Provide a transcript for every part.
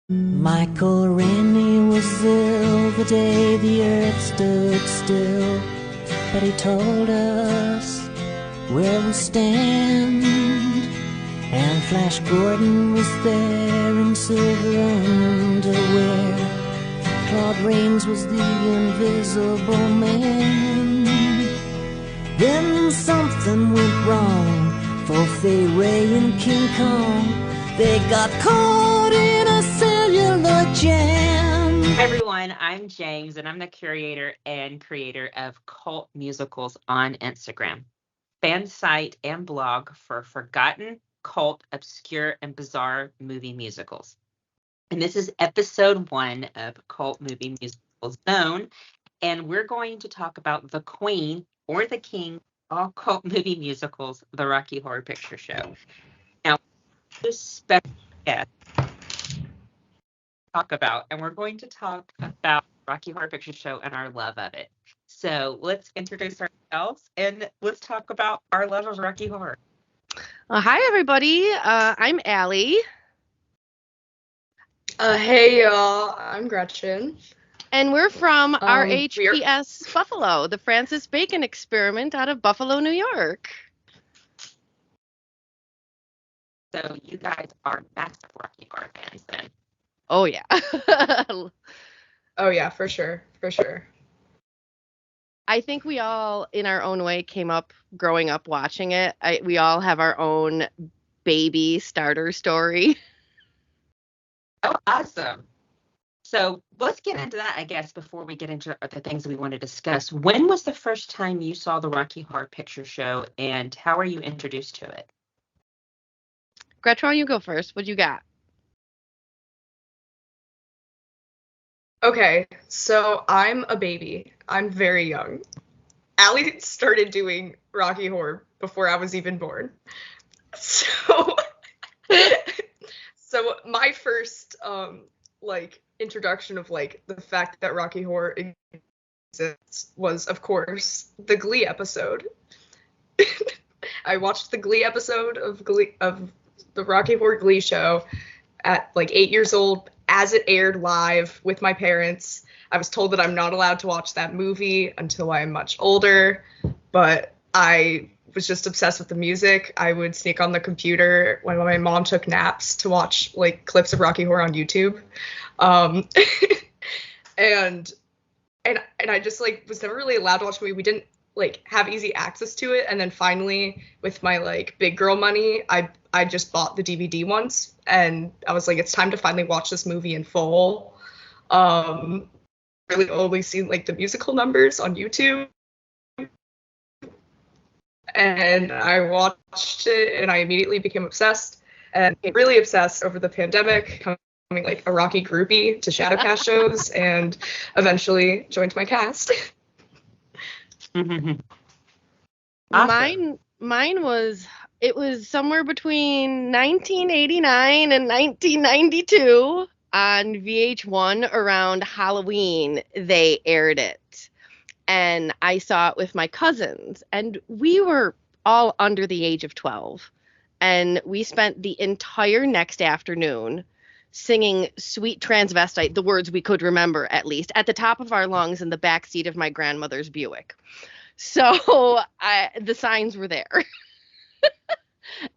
Michael Rennie was ill the day the earth stood still, but he told us where we stand. And Flash Gordon was there in silver underwear. Claude Rains was the invisible man. Then something went wrong for Fay Ray and King Kong. They got caught in a cellular jam. Hi everyone, I'm James, and I'm the curator and creator of Cult Musicals on Instagram, fan site and blog for forgotten, cult, obscure, and bizarre movie musicals. And this is episode 1 of Cult Movie Musicals Zone, and we're going to talk about the Queen or the King, all cult movie musicals, the Rocky Horror Picture Show. Now, this special guest talk about, and we're going to talk about Rocky Horror Picture Show and our love of it. So let's introduce ourselves and let's talk about our love of Rocky Horror. Hi, everybody. I'm Allie. Hey, y'all. I'm Gretchen. And we're from we're- RHPS Buffalo, the Francis Bacon Experiment out of Buffalo, New York. So you guys are massive Rocky Horror fans then. Oh, yeah. Oh, yeah, for sure. For sure. I think we all, in our own way, came up growing up watching it. We all have our own baby starter story. Oh, awesome. So let's get into that, I guess, before we get into the things we want to discuss. When was the first time you saw the Rocky Horror Picture Show, and how are you introduced to it? Gretchen, you go first. What you got? Okay, so I'm a baby. I'm very young. Allie started doing Rocky Horror before I was even born. So, so my first, introduction of, the fact that Rocky Horror exists was, of course, the Glee episode. I watched the Glee episode of the Rocky Horror Glee show at 8 years old as it aired live with my parents. I was told that I'm not allowed to watch that movie until I'm much older, but I was just obsessed with the music. I would sneak on the computer when my mom took naps to watch clips of Rocky Horror on YouTube. And I just was never really allowed to watch the movie. We didn't have easy access to it, and then finally with my big girl money, I just bought the DVD once, and I was like, it's time to finally watch this movie in full. Really only seen the musical numbers on YouTube, and I watched it and I immediately became obsessed, and became really obsessed over the pandemic, becoming a Rocky groupie to Shadowcast shows, and eventually joined my cast. Awesome. Mine was somewhere between 1989 and 1992 on VH1 around Halloween. They aired it, and I saw it with my cousins, and we were all under the age of 12, and we spent the entire next afternoon singing Sweet Transvestite, the words we could remember at least, at the top of our lungs in the back seat of my grandmother's Buick. So the signs were there.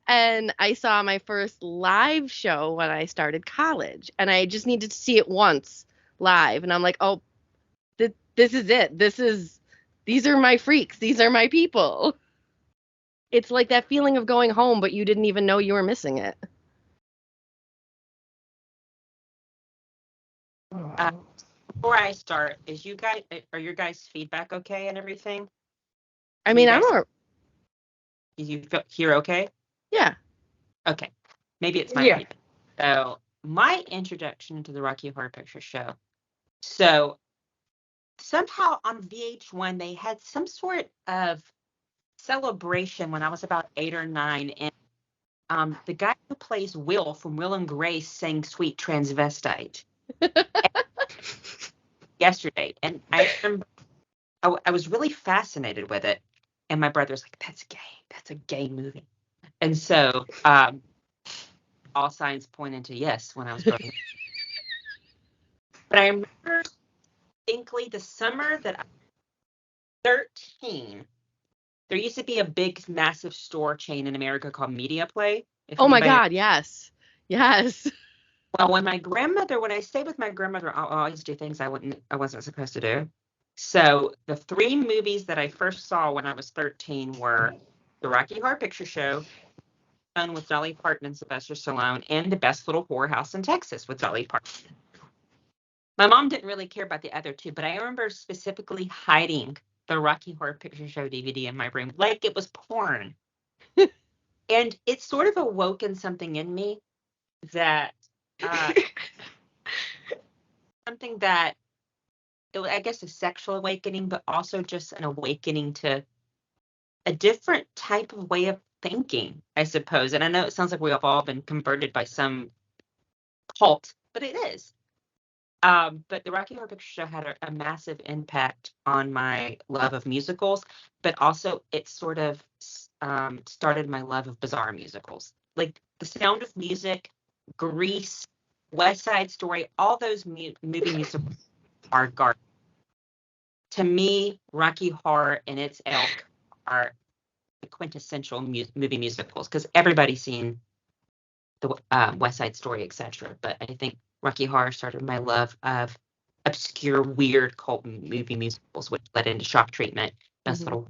And I saw my first live show when I started college, and I just needed to see it once live. And I'm like, oh, this is it. These are my freaks. These are my people. It's like that feeling of going home, but you didn't even know you were missing it. Before I start, are your guys' feedback okay and everything? I mean, You hear okay? Yeah. Okay. Maybe it's my feedback. So my introduction to the Rocky Horror Picture Show. So somehow on VH1 they had some sort of celebration when I was about 8 or 9, and the guy who plays Will from Will and Grace sang Sweet Transvestite yesterday, and I remember I was really fascinated with it, and my brother was like, that's gay, that's a gay movie. And so all signs pointed to yes when I was growing up. But I remember distinctly the summer that I was 13, there used to be a big, massive store chain in America called Media Play. If Oh my anybody, God, yes. Yes. well, when I stayed with my grandmother, I always do things I wasn't supposed to do. So the 3 movies that I first saw when I was 13 were The Rocky Horror Picture Show, Fun with Dolly Parton and Sylvester Stallone, and The Best Little Whorehouse in Texas with Dolly Parton. My mom didn't really care about the other 2, but I remember specifically hiding the Rocky Horror Picture Show DVD in my room like it was porn. And it sort of awoken something in me that, something that, I guess a sexual awakening, but also just an awakening to a different type of way of thinking, I suppose. And I know it sounds like we have all been converted by some cult, but it is. But the Rocky Horror Picture Show had a massive impact on my love of musicals, but also it sort of started my love of bizarre musicals. Like The Sound of Music, Grease, West Side Story, all those movie musicals are garbage. To me, Rocky Horror and its ilk are the quintessential movie musicals, because everybody's seen the West Side Story, etc. But I think Rocky Horror started my love of obscure, weird cult movie musicals, which led into Shock Treatment, Best Little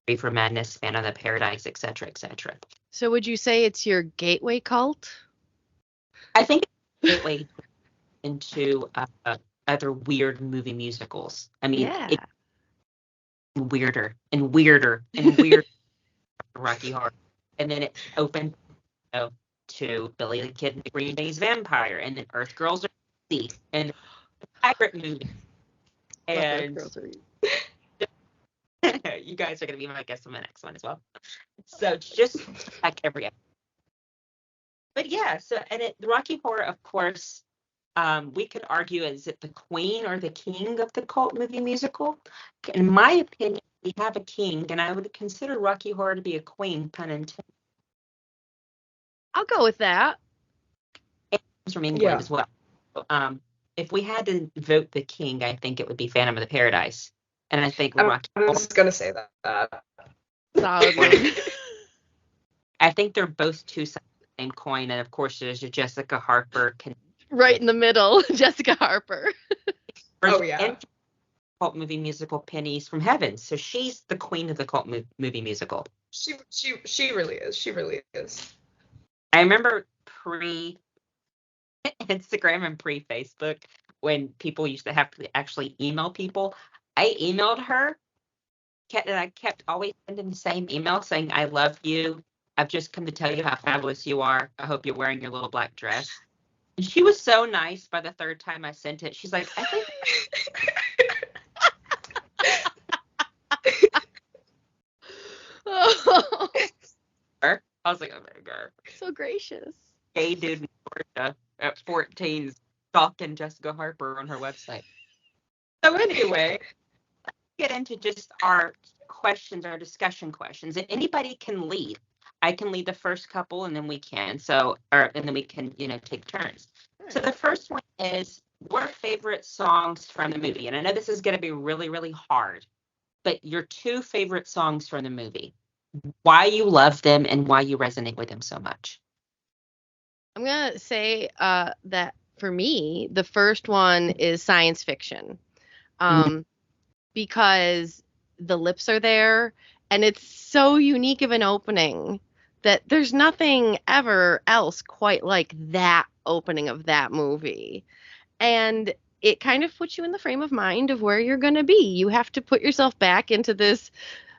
Reefer Madness, Phantom of the Paradise, etc., etc. So would you say it's your gateway cult? I think it's a gateway into other weird movie musicals. I mean, Yeah. it's weirder and weirder and weirder. Rocky Horror, and then it opened to Billy the Kid and the Green Day's Vampire, and then Earth Girls Are Easy, and the pirate movie. And you guys are going to be my guest on the next one as well. So just like every episode. But yeah, so the Rocky Horror, of course, we could argue, is it the queen or the king of the cult movie musical? In my opinion, we have a king, and I would consider Rocky Horror to be a queen, pun intended. I'll go with that. From England as well. If we had to vote the king, I think it would be Phantom of the Paradise. And I think I was going to say that. Solidly. I think they're both two sides of the same coin. And of course, there's your Jessica Harper. Right in the middle, Jessica Harper. Oh, yeah. Cult movie musical Pennies from Heaven. So she's the queen of the cult movie musical. She really is. She really is. I remember pre-Instagram and pre-Facebook, when people used to have to actually email people. I emailed her, and I kept always sending the same email saying, I love you. I've just come to tell you how fabulous you are. I hope you're wearing your little black dress. And she was so nice by the 3rd time I sent it. She's like, I think... I was like, oh my God. So gracious. Gay dude in Georgia at 14 stalking Jessica Harper on her website. So anyway, let's get into just our questions, our discussion questions. And anybody can lead. I can lead the first couple, and then we can. And then we can, take turns. So the first one is your favorite songs from the movie. And I know this is going to be really, really hard, but your 2 favorite songs from the movie. Why you love them and why you resonate with them so much. I'm going to say that for me, the first one is Science Fiction. Because the lips are there, and it's so unique of an opening that there's nothing ever else quite like that opening of that movie. And it kind of puts you in the frame of mind of where you're going to be. You have to put yourself back into this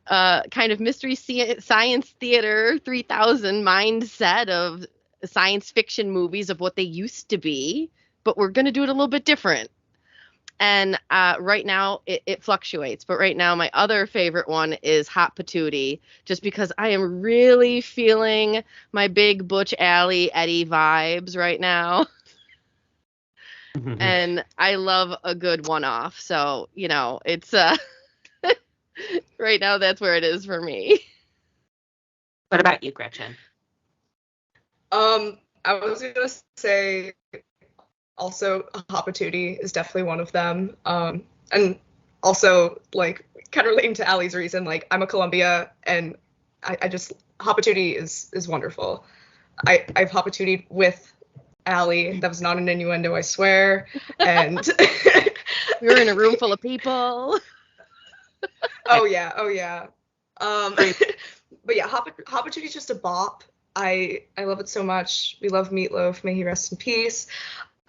kind of mystery science theater 3000 mindset of science fiction movies of what they used to be, but we're going to do it a little bit different. And right now it fluctuates, but right now my other favorite one is Hot Patootie, just because I am really feeling my big Butch Alley Eddie vibes right now. And I love a good one-off, so it's right now that's where it is for me. What about you, Gretchen? I was gonna say Also, Hapatootie is definitely one of them. And also, like, kind of relating to Allie's reason, like, I'm a Columbia, and I just, Hapatootie is wonderful. I've Hapatootied with Allie. That was not an innuendo, I swear. And We were in a room full of people. oh yeah. But yeah, Hapatootie's just a bop. I love it so much. We love Meatloaf. May he rest in peace.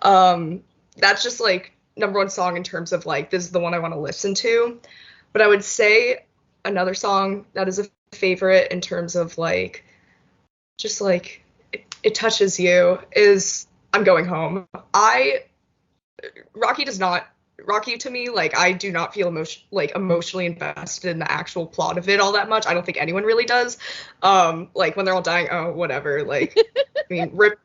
That's just like number one song in terms of like this is the one I want to listen to. But I would say another song that is a favorite in terms of like just like it touches you is I'm Going Home. Rocky to me, like I do not feel emotionally invested in the actual plot of it all that much. I don't think anyone really does. Like when they're all dying, oh whatever. Like I mean, rip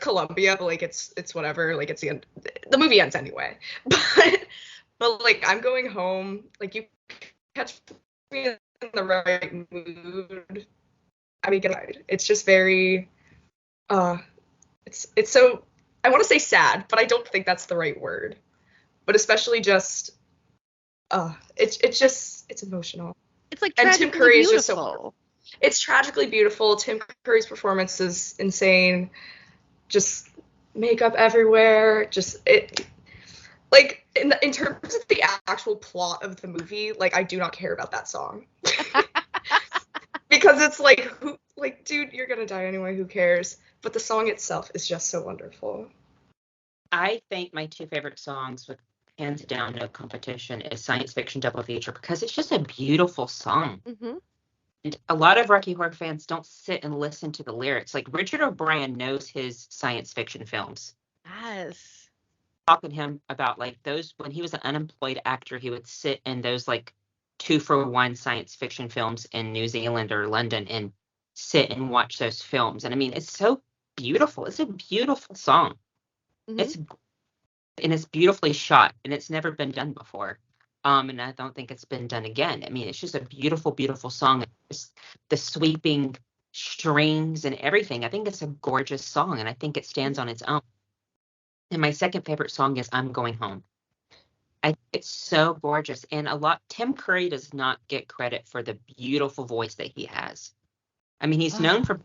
Columbia, but like it's whatever. Like it's the end. The movie ends anyway. But like I'm Going Home. Like you catch me in the right mood. I mean, it's just very. It's so. I want to say sad, but I don't think that's the right word. But especially just, it's emotional. It's like and tragically Tim Curry beautiful. Is just so. It's tragically beautiful. Tim Curry's performance is insane. Just makeup everywhere. Just it, like in terms of the actual plot of the movie, like I do not care about that song because it's like dude, you're gonna die anyway. Who cares? But the song itself is just so wonderful. I think my two favorite songs, with hands down, no competition, is Science Fiction Double Feature because it's just a beautiful song. Mm-hmm. And a lot of Rocky Horror fans don't sit and listen to the lyrics. Like Richard O'Brien knows his science fiction films. Yes. Talking to him about like those when he was an unemployed actor, he would sit in those like 2-for-1 science fiction films in New Zealand or London and sit and watch those films. And I mean, it's so beautiful. It's a beautiful song. Mm-hmm. It's beautifully shot, and it's never been done before. And I don't think it's been done again. I mean, it's just a beautiful, beautiful song. It's the sweeping strings and everything. I think it's a gorgeous song, and I think it stands on its own. And my second favorite song is I'm Going Home. I think it's so gorgeous. And Tim Curry does not get credit for the beautiful voice that he has. I mean, he's known for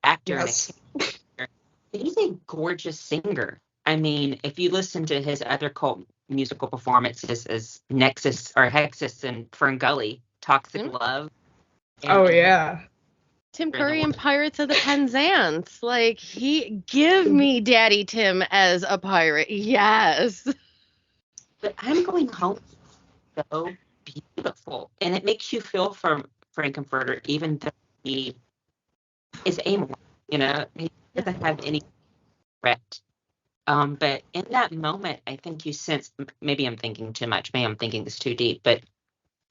actor Yes. and he's a gorgeous singer. I mean, if you listen to his other cult musical performances as Nexus or Hexus and Ferngully, Toxic Love. Oh yeah. Tim Curry in Pirates of the Penzance. Like, give me Daddy Tim as a pirate. Yes. But I'm Going Home so beautiful. And it makes you feel for Frankenfurter, even though he is amoral, you know, he doesn't have any regret. But in that moment, I think you sense, maybe I'm thinking too much, maybe I'm thinking this too deep, but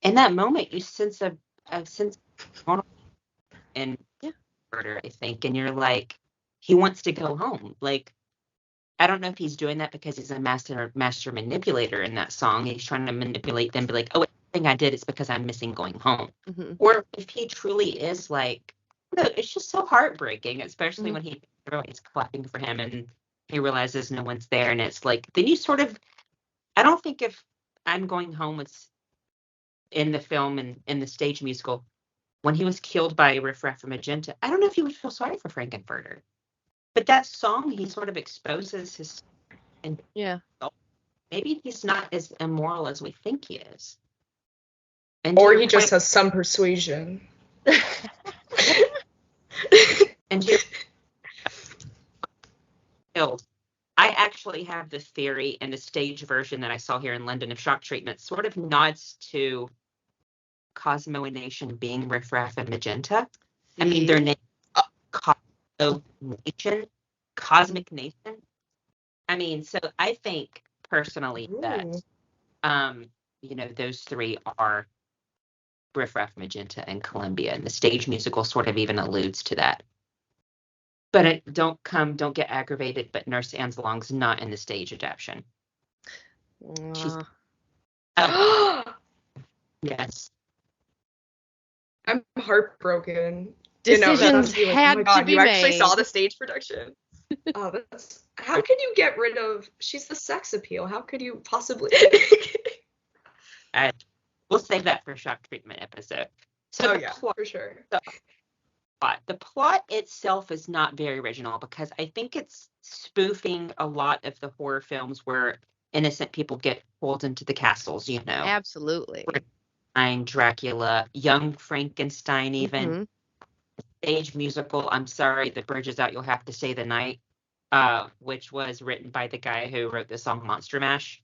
in that moment, you sense a sense of and murder, I think, and you're like, he wants to go home. Like, I don't know if he's doing that because he's a master manipulator in that song. He's trying to manipulate them, be like, oh, everything I did is because I'm missing going home. Mm-hmm. Or if he truly is like, no, it's just so heartbreaking, especially when everybody's clapping for him and he realizes no one's there. And it's like, then you sort of, I don't think if I'm Going Home was in the film and in the stage musical, when he was killed by Riff Raff and Magenta, I don't know if you would feel sorry for Frankenfurter. But that song, he sort of exposes his, and maybe he's not as immoral as we think he is. And or he just has some persuasion. And you're killed. I actually have the theory, and the stage version that I saw here in London of Shock Treatment sort of nods to Cosmo and Nation being Riff Raff and Magenta. I mean, their name Cosmo Nation, Cosmic Nation. I mean, so I think personally that, those three are Riff Raff, Magenta, and Columbia, and the stage musical sort of even alludes to that. But don't get aggravated, but Nurse Anzalong's not in the stage adaptation. Yes. I'm heartbroken. Decisions had to be you made. actually saw the stage production? Oh, that's how can you get rid of? She's the sex appeal. How could you possibly? Uh, we'll save that for shock treatment episode. So Oh the yeah, plot, for sure. the plot itself is not very original because I think it's spoofing a lot of the horror films where innocent people get pulled into the castles. Absolutely. Dracula, Young Frankenstein, even. Mhm. Stage musical, I'm sorry, The Bridge Is Out, You'll Have to Stay the Night, which was written by the guy who wrote the song Monster Mash.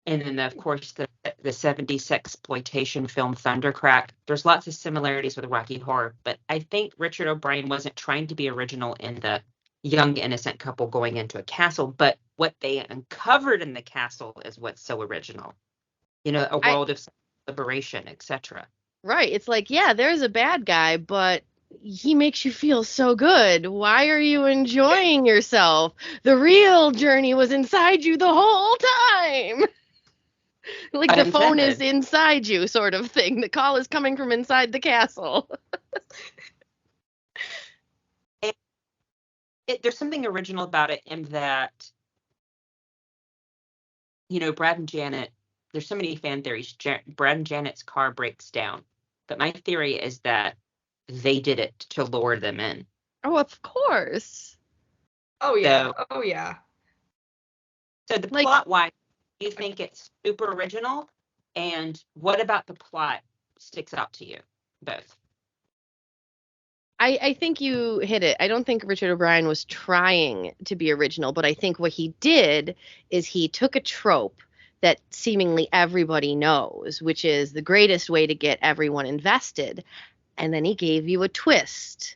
And then, of course, the 70s sexploitation film Thundercrack. There's lots of similarities with Rocky Horror, but I think Richard O'Brien wasn't trying to be original in the young, innocent couple going into a castle, but what they uncovered in the castle is what's so original. A world of liberation, etc. Right. It's like, yeah, there's a bad guy, but he makes you feel so good. Why are you enjoying yourself? The real journey was inside you the whole time. Like the phone is Unintended. inside you, sort of thing. The call is coming from inside the castle. There's something original about it in that, Brad and Janet, there's so many fan theories. Brad and Janet's car breaks down. But my theory is that they did it to lure them in. Oh, of course. Oh yeah. So, Oh yeah. so the Like- plot-wise, you think it's super original? And what about the plot sticks out to you? Both. I think you hit it. I don't think Richard O'Brien was trying to be original, but I think what he did is he took a trope that seemingly everybody knows, which is the greatest way to get everyone invested, and then he gave you a twist.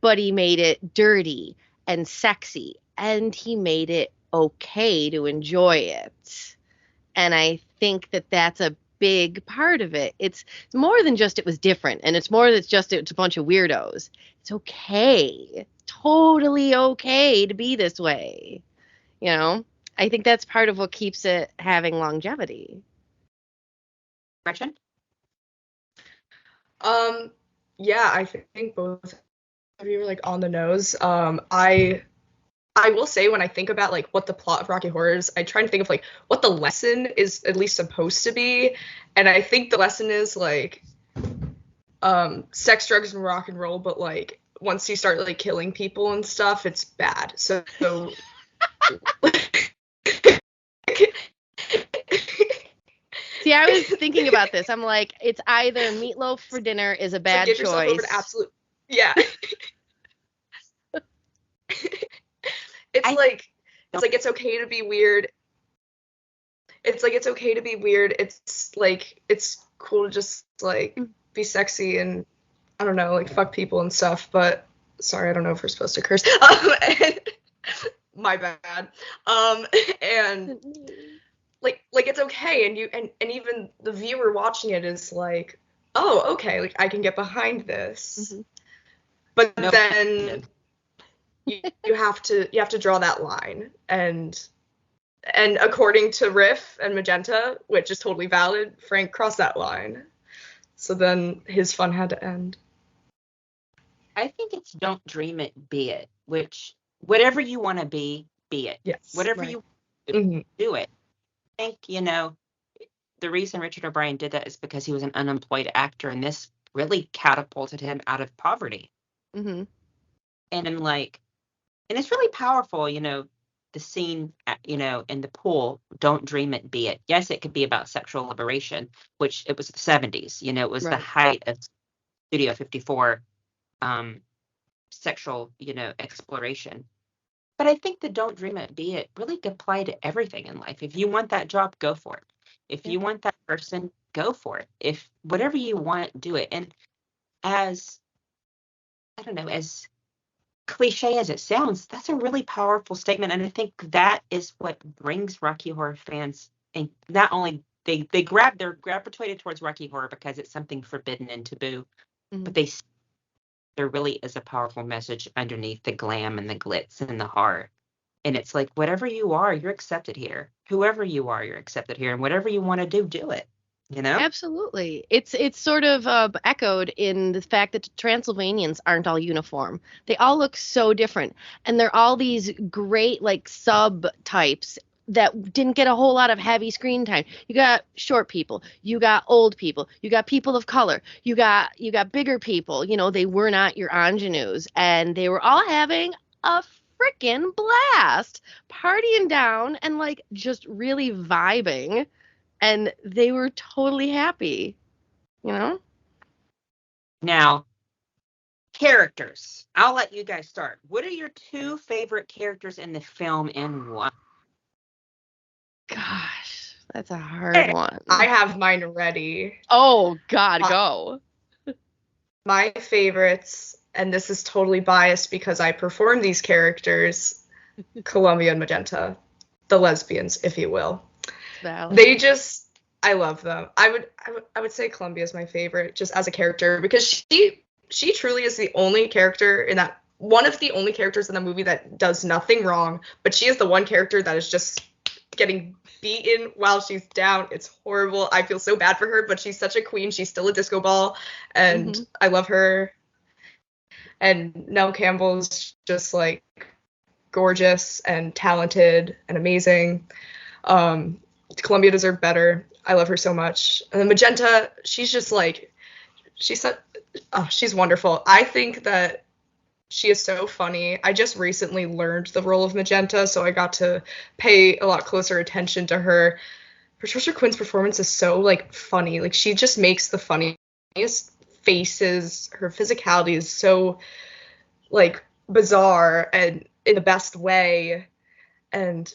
But he made it dirty and sexy, and he made it okay to enjoy it. And I think that that's a big part of it. It's more than just it was different, and it's more than just it's a bunch of weirdos. It's okay. Totally okay to be this way. I think that's part of what keeps it having longevity. Gretchen? Yeah, I think both of you were like on the nose. I will say when I think about like what the plot of Rocky Horror is, I try to think of like what the lesson is at least supposed to be, and I think the lesson is like sex, drugs, and rock and roll, but like once you start like killing people and stuff, it's bad. So See, I was thinking about this. I'm like, it's either meatloaf for dinner is a bad give yourself over choice. to absolute yeah. It's okay to be weird. It's like it's okay to be weird. It's like it's cool to just like be sexy and I don't know, like fuck people and stuff. But sorry, I don't know if we're supposed to curse. My bad. And like it's okay, and you and even the viewer watching it is like, oh, okay, like I can get behind this. Mhm. But Nope. then you have to draw that line, and according to Riff and Magenta, which is totally valid, Frank crossed that line. So then his fun had to end. I think it's don't dream it, be it. Which whatever you want to be it. Yes. Whatever right. you Mhm. do it. I think, the reason Richard O'Brien did that is because he was an unemployed actor, and this really catapulted him out of poverty. Mm-hmm. And I'm like, and it's really powerful, the scene, in the pool, don't dream it, be it. Yes, it could be about sexual liberation, which it was the 70s, it was the Right. height of Studio 54 sexual, exploration. But I think the don't dream it, be it really could apply to everything in life. If you want that job, go for it. If you want that person, go for it. If whatever you want, do it. And as cliche as it sounds, that's a really powerful statement. And I think that is what brings Rocky Horror fans, and not only they're gravitated towards Rocky Horror because it's something forbidden and taboo, Mhm. but there really is a powerful message underneath the glam and the glitz and the horror. And it's like, whatever you are, you're accepted here. Whoever you are, you're accepted here. And whatever you want to do it. you know? Absolutely. It's sort of echoed in the fact that Transylvanians aren't all uniform. They all look so different, and they're all these great like subtypes that didn't get a whole lot of heavy screen time. You got short people, you got old people, you got people of color, you got bigger people. They were not your ingenues, and they were all having a freaking blast, partying down and like just really vibing, and they were totally happy, you know? Now, characters. I'll let you guys start. What are your 2 favorite characters in the film and why? Gosh, that's a hard one. I have mine ready. Oh, God, go. My favorites, and this is totally biased because I perform these characters, Columbia and Magenta, the lesbians, if you will. Valid. I love them. I would say Columbia is my favorite just as a character because she truly is the only character in that, one of the only characters in the movie that does nothing wrong, but she is the one character that is just getting beaten while she's down. It's horrible. I feel so bad for her, but she's such a queen. She's still a disco ball, and I love her. And Nell Campbell's just like gorgeous and talented and amazing. Columbia deserved better. I love her so much. And then Magenta, she's just like, she's wonderful. I think that she is so funny. I just recently learned the role of Magenta, so I got to pay a lot closer attention to her. Patricia Quinn's performance is so like funny. Like, she just makes the funniest faces. Her physicality is so like bizarre and in the best way. And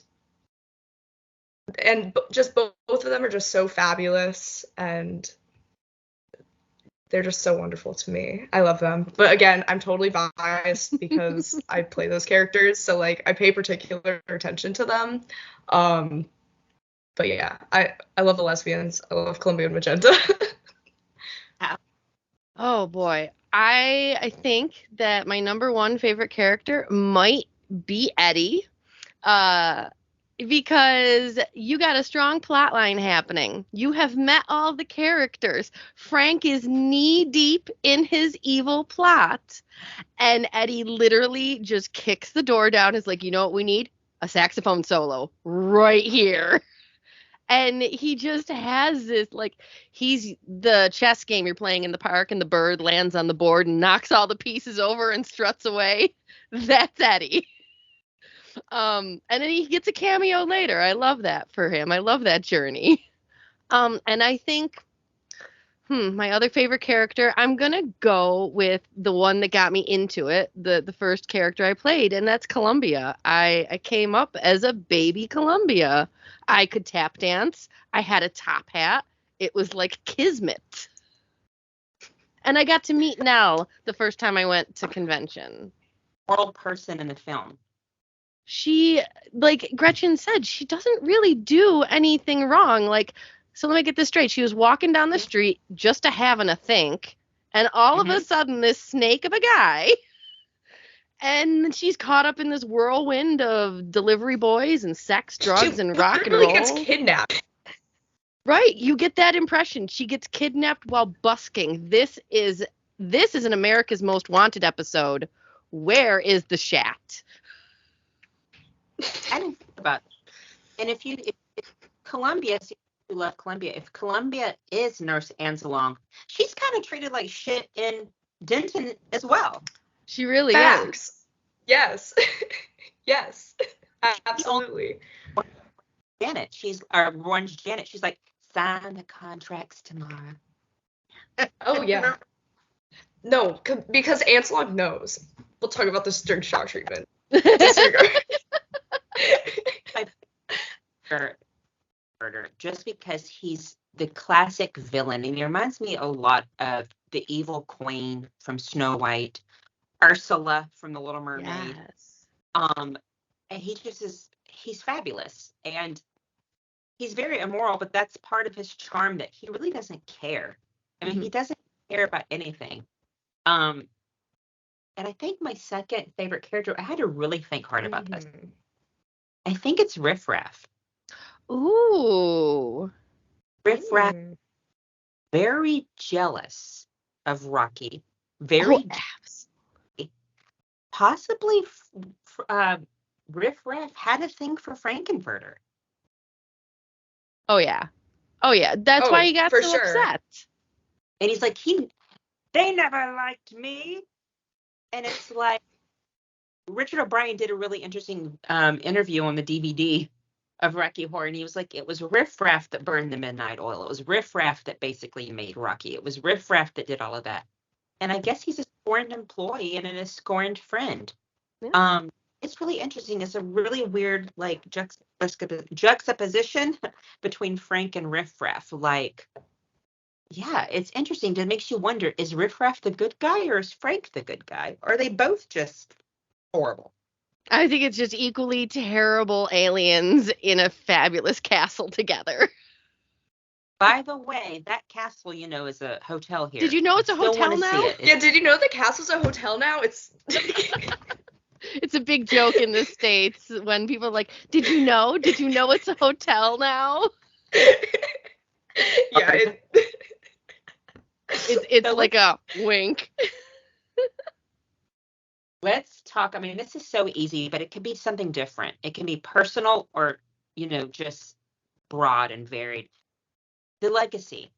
just both of them are just so fabulous, and they're just so wonderful to me. I love them. But again, I'm totally biased because I play those characters, so like I pay particular attention to them. But yeah, I love the lesbians. I love Columbia and Magenta. Oh boy. I think that my number one favorite character might be Eddie. Because you got a strong plot line happening. You have met all the characters. Frank is knee deep in his evil plot. And Eddie literally just kicks the door down. Is like, you know what we need? A saxophone solo right here. And he just has this, like, he's the chess game you're playing in the park, and the bird lands on the board and knocks all the pieces over and struts away. That's Eddie. And then he gets a cameo later. I love that for him. I love that journey. And I think, my other favorite character, I'm gonna go with the one that got me into it, the first character I played, and that's Columbia. I came up as a baby Columbia. I could tap dance. I had a top hat. It was like kismet. And I got to meet Nell the first time I went to convention. Moral person in the film. She, like Gretchen said, she doesn't really do anything wrong. Like, so let me get this straight. She was walking down the street just to having a think, and all of a sudden this snake of a guy, and she's caught up in this whirlwind of delivery boys and sex, drugs, and rock and roll. She gets kidnapped. Right, you get that impression. She gets kidnapped while busking. This is an America's Most Wanted episode. Where is the Shat? I didn't think about it. And if Columbia, you love Columbia, if Columbia is Nurse Anzalong, she's kind of treated like shit in Denton as well. She really Facts. is. Yes. Yes. Absolutely. Janet, she's like, sign the contracts tomorrow. Oh, yeah. No, because Anselon knows. We'll talk about this during shock treatment. Disregard. Murder, just because he's the classic villain, and he reminds me a lot of the evil queen from Snow White, Ursula from The Little Mermaid. Yes. And he just he's fabulous, and he's very immoral, but that's part of his charm, that he really doesn't care. I mean, he doesn't care about anything. And I think my second favorite character, I had to really think hard about this. I think it's Riff Raff. Ooh. Riff Raff very jealous of Rocky. Oh, Very abs. possibly Riff Raff had a thing for Frankenfurter. Oh yeah. Oh yeah. That's why Oh, he got for so sure. upset. And he's like, they never liked me. And it's like, Richard O'Brien did a really interesting interview on the DVD of Rocky Horror, and he was like, it was Riff Raff that burned the midnight oil. It was Riff Raff that basically made Rocky. It was Riff Raff that did all of that. And I guess he's a scorned employee and a scorned friend. Yeah. It's really interesting. It's a really weird, like, juxtaposition between Frank and Riff Raff. Like, yeah, it's interesting. It makes you wonder, is Riff Raff the good guy or is Frank the good guy? Or are they both just horrible? I think it's just equally terrible aliens in a fabulous castle together. By the way, that castle, is a hotel here. Did you know it's I a still hotel wanna see now? it. Yeah, did you know the castle's a hotel now? It's It's a big joke in the States when people are like, Did you know? Did you know it's a hotel now? yeah, It's So like a wink. let's talk. I mean, this is so easy, but it could be something different. It can be personal or, just broad and varied. The legacy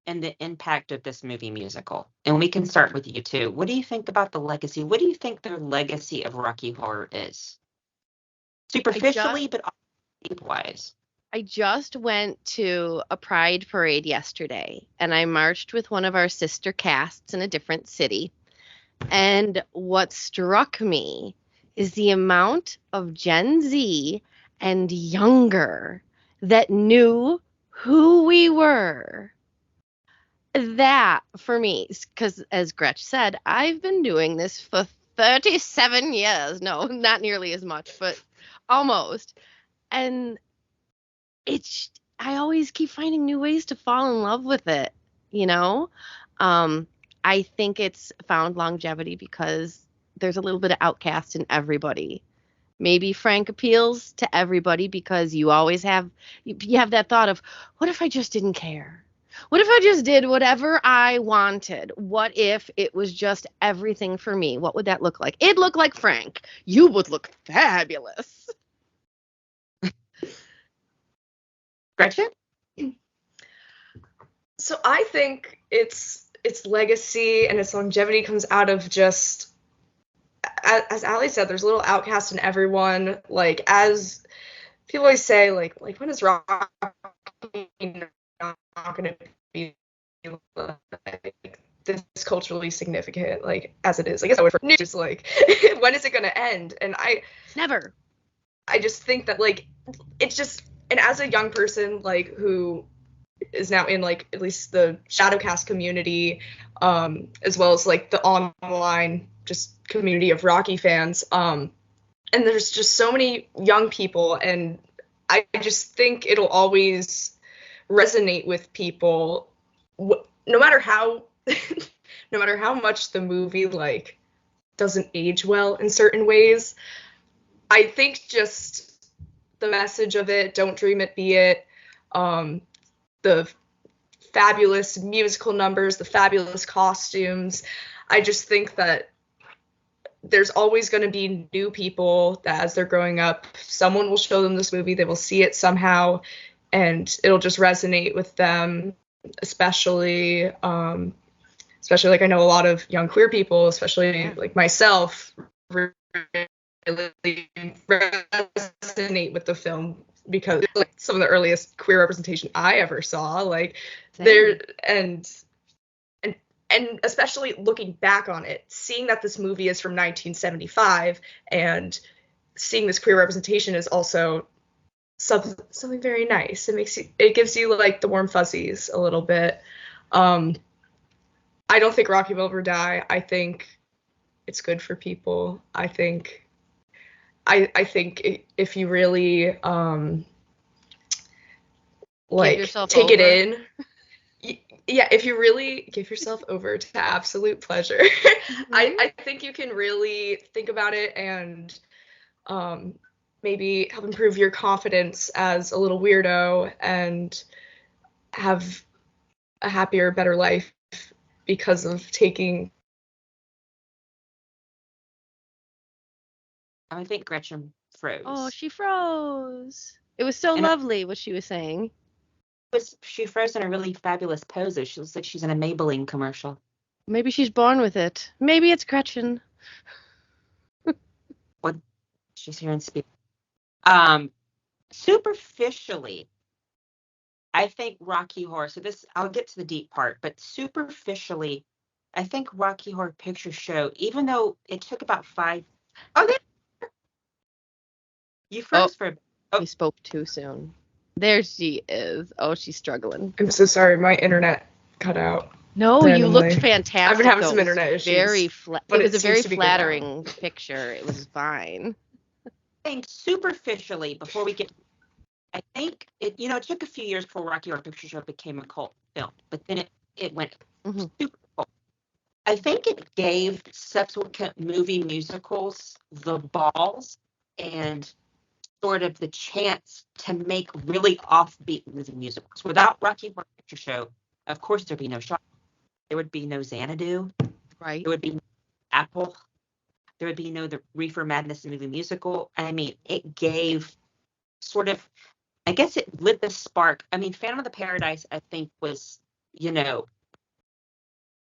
and the impact of this movie musical. And we can start with you too. What do you think about the legacy? What do you think the legacy of Rocky Horror is? Superficially, but also deep-wise. I just went to a pride parade yesterday and I marched with one of our sister casts in a different city. And what struck me is the amount of Gen Z and younger that knew who we were. That, for me, because as Gretch said, I've been doing this for 37 years. No, not nearly as much, but almost. And I always keep finding new ways to fall in love with it, you know? I think it's found longevity because there's a little bit of outcast in everybody. Maybe Frank appeals to everybody because you always have that thought of, what if I just didn't care? What if I just did whatever I wanted? What if it was just everything for me? What would that look like? It'd look like Frank. You would look fabulous. Gretchen? So I think its legacy and its longevity comes out of just, as Allie said, there's a little outcast in everyone. Like, as people always say, like when is Rocky not going to be like this culturally significant, like as it is? I guess I would for news, like when is it going to end? And Never. I just think that, like, it's just, and as a young person, like, who is now in, like, at least the Shadowcast community, as well as, like, the online just community of Rocky fans, and there's just so many young people, and I just think it'll always resonate with people, no matter how no matter how much the movie, like, doesn't age well in certain ways. I think just the message of it, don't dream it, be it, the fabulous musical numbers, the fabulous costumes. I just think that there's always going to be new people that, as they're growing up, someone will show them this movie, they will see it somehow, and it'll just resonate with them, especially like, I know a lot of young queer people, especially like myself, really resonate with the film because it's, like, some of the earliest queer representation I ever saw. Like, there, and especially looking back on it, seeing that this movie is from 1975 and seeing this queer representation is also something very nice. It gives you, like, the warm fuzzies a little bit. I don't think Rocky will ever die. I think it's good for people. I think if you really like take over. it in, yeah, if you really give yourself over to absolute pleasure, Mm-hmm. I think you can really think about it and maybe help improve your confidence as a little weirdo and have a happier, better life because of taking. I think Gretchen froze. Oh, she froze. It was so And lovely what she was saying. she froze in a really fabulous pose. She looks like she's in a Maybelline commercial. Maybe she's born with it. Maybe it's Gretchen. What she's here and speak. Superficially, I think Rocky Horror. So this, I'll get to the deep part, but superficially, I think Rocky Horror Picture Show, even though it took about 5. Oh, there. You froze for a bit. You spoke too soon. There she is. Oh, she's struggling. I'm so sorry, my internet cut out. No, randomly. you looked fantastic. I've been having though. some internet issues. Very but it was a seems very to be good now. flattering picture. It was fine. I think superficially, before we get, I think it took a few years before Rocky Horror Picture Show became a cult film, but then it went super cult. I think it gave subsequent movie musicals the balls and sort of the chance to make really offbeat movie musicals. Without Rocky Horror Picture Show, of course, there'd be no Shaw. There would be no Xanadu. Right. There would be no Apple. There would be no the Reefer Madness movie musical. I mean, it gave sort of, I guess it lit the spark. I mean, Phantom of the Paradise, I think, was,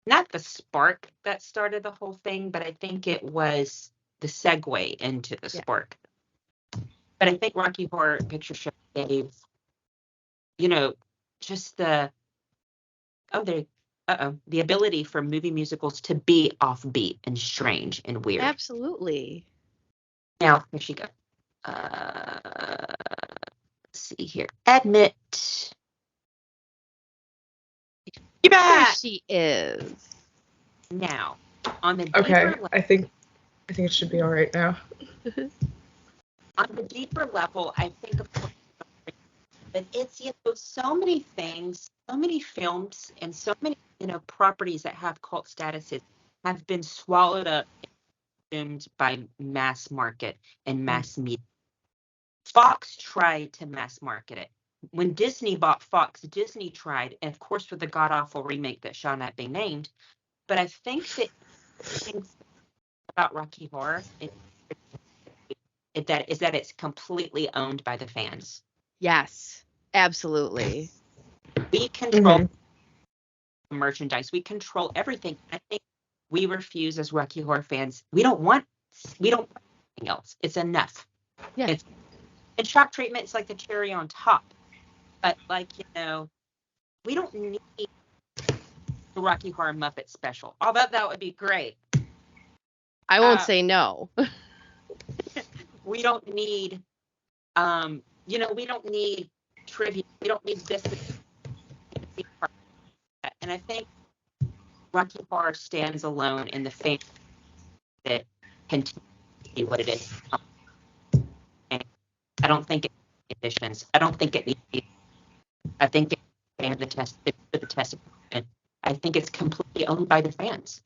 not the spark that started the whole thing, but I think it was the segue into the spark. But I think Rocky Horror Picture Show gave, just the ability for movie musicals to be offbeat and strange and weird. Absolutely. Now, here she goes. Let's see here. Admit. You're back. There she is. Now, on the deeper Okay, level, I think it should be all right now. on the deeper level, I think of course that it's so many things, so many films, and so many properties that have cult statuses have been swallowed up and consumed by mass market and mass media. Fox tried to mass market it. When Disney bought Fox, Disney tried, and of course with the god-awful remake that shall not be named. But I think that things about Rocky Horror is that it's completely owned by the fans. Yes, absolutely. We control merchandise. We control everything. I think we refuse as Rocky Horror fans. We don't want anything else. It's enough. Yeah. And shock treatment is like the cherry on top. But we don't need the Rocky Horror Muppet special. Although that would be great. I won't say no. We don't need we don't need trivia. We don't need this. And I think Rocky Horror stands alone in the fame that continues to be what it is. And I don't think it needs conditions. I don't think it needs. I think it stands the test of time. I think it's completely owned by the fans.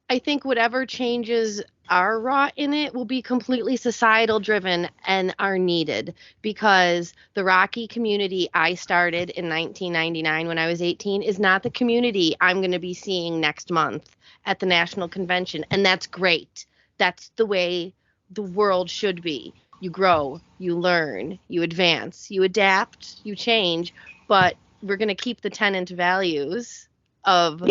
I think whatever changes are wrought in it will be completely societal driven and are needed, because the Rocky community I started in 1999 when I was 18 is not the community I'm going to be seeing next month at the national convention. And that's great. That's the way the world should be. You grow, you learn, you advance, you adapt, you change, but we're going to keep the tenant values of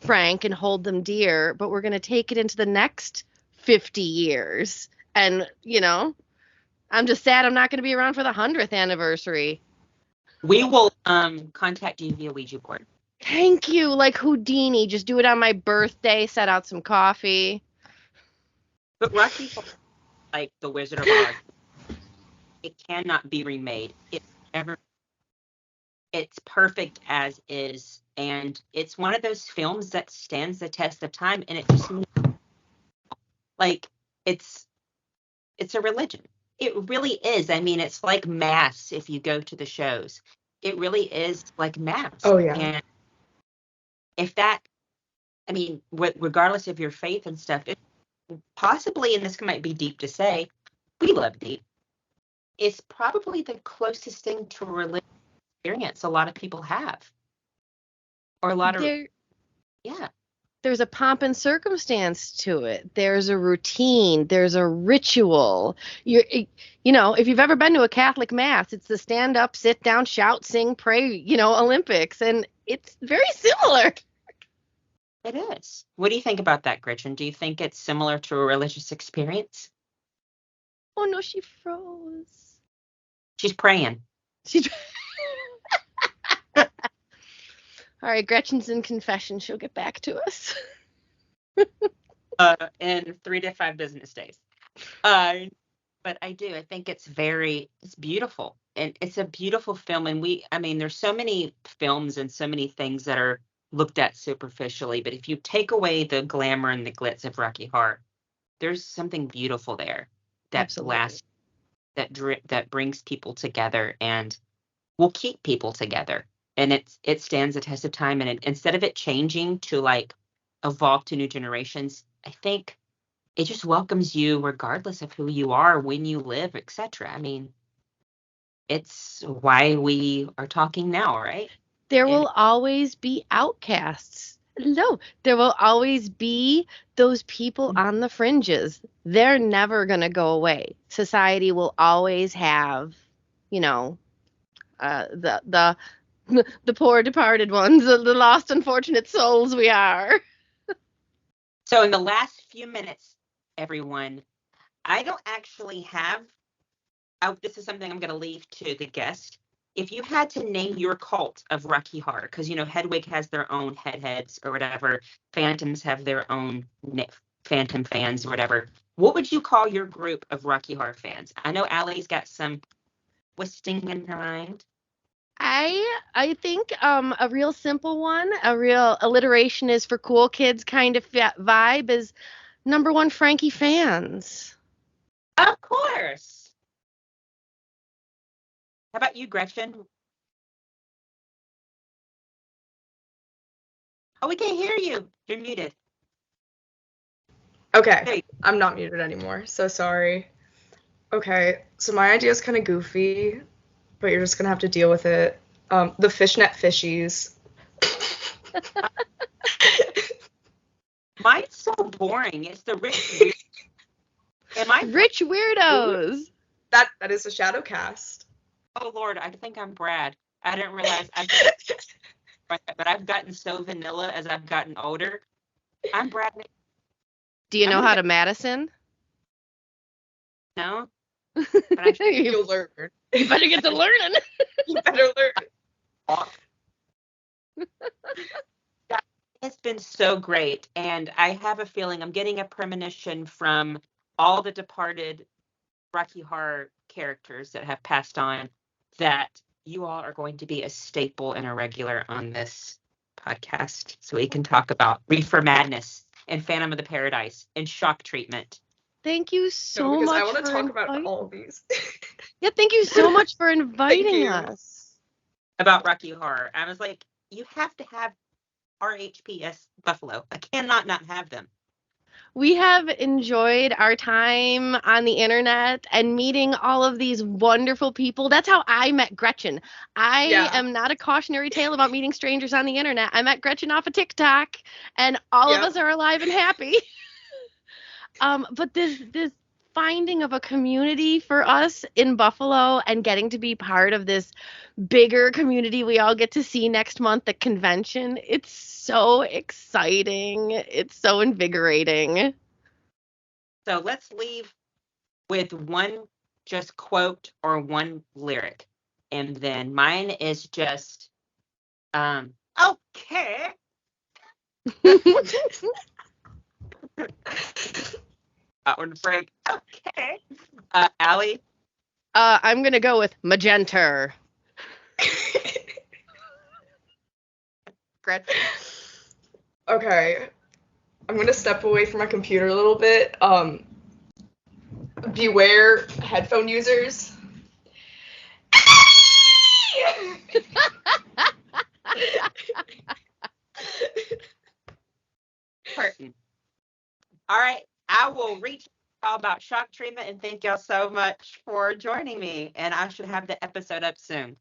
Frank and hold them dear, but we're going to take it into the next 50 years. And, I'm just sad I'm not going to be around for the 100th anniversary. We will contact you via Ouija board. Thank you. Like Houdini, just do it on my birthday, set out some coffee. But Rocky, like the Wizard of Oz, it cannot be remade. It's perfect as is. And it's one of those films that stands the test of time, and it just it's a religion. It really is. I mean, it's like mass if you go to the shows. It really is like mass. Oh yeah. And if that, I mean, regardless of your faith and stuff, it possibly, and this might be deep to say, we love deep. It's probably the closest thing to a religious experience a lot of people have. or a lot of There, yeah. there's a pomp and circumstance to it. There's a routine. There's a ritual. If you've ever been to a Catholic mass, it's the stand up, sit down, shout, sing, pray, Olympics, and it's very similar. It is. What do you think about that, Gretchen? Do you think it's similar to a religious experience? Oh no, she froze. She's praying. She's All right, Gretchen's in confession. She'll get back to us. In 3 to 5 business days. But I do. I think it's beautiful. And it's a beautiful film. And there's so many films and so many things that are looked at superficially. But if you take away the glamour and the glitz of Rocky Horror, there's something beautiful there that Absolutely. lasts, that brings people together and will keep people together. And it stands the test of time. And instead of it changing to like evolve to new generations, I think it just welcomes you regardless of who you are, when you live, etc. I mean, it's why we are talking now, right? There will always be outcasts. No, there will always be those people on the fringes. They're never going to go away. Society will always have, the poor departed ones, the lost unfortunate souls we are. So in the last few minutes, everyone, I don't actually have, this is something I'm going to leave to the guest. If you had to name your cult of Rocky Horror, because, Hedwig has their own heads or whatever, Phantoms have their own Phantom fans or whatever, what would you call your group of Rocky Horror fans? I know Allie's got some twisting in her mind. I think a real simple one, a real alliteration is for cool kids kind of vibe is number one Frankie fans. Of course. How about you, Gretchen? Oh, we can't hear you. You're muted. Okay, Hey. I'm not muted anymore, so sorry. Okay, so my idea is kind of goofy, but you're just gonna have to deal with it. The fishnet fishies. Mine's so boring. It's the rich. Am I rich weirdos? That is a shadow cast. Oh Lord, I think I'm Brad. I didn't realize but I've gotten so vanilla as I've gotten older. I'm Brad. Do you know how to Madison? No. You'll learn. You better get to learning. You better learn. It's been so great, and I have a feeling I'm getting a premonition from all the departed Rocky Horror characters that have passed on that you all are going to be a staple and a regular on this podcast, so we can talk about Reefer Madness and Phantom of the Paradise and Shock Treatment. Thank you so because much. I want to talk about all of these. Yeah, thank you so much for inviting us. About Rocky Horror. I was like, you have to have RHPS Buffalo. I cannot not have them. We have enjoyed our time on the internet and meeting all of these wonderful people. That's how I met Gretchen. I am not a cautionary tale about meeting strangers on the internet. I met Gretchen off of TikTok, and all of us are alive and happy. But this finding of a community for us in Buffalo and getting to be part of this bigger community we all get to see next month at convention, it's so exciting. It's so invigorating. So let's leave with one just quote or one lyric. And then mine is just, okay. One Frank, okay. Allie? I'm going to go with magenta. Gretchen? Okay. I'm going to step away from my computer a little bit. Beware headphone users. Curtain. All right. I will reach out about Shock Treatment, and thank y'all so much for joining me. And I should have the episode up soon.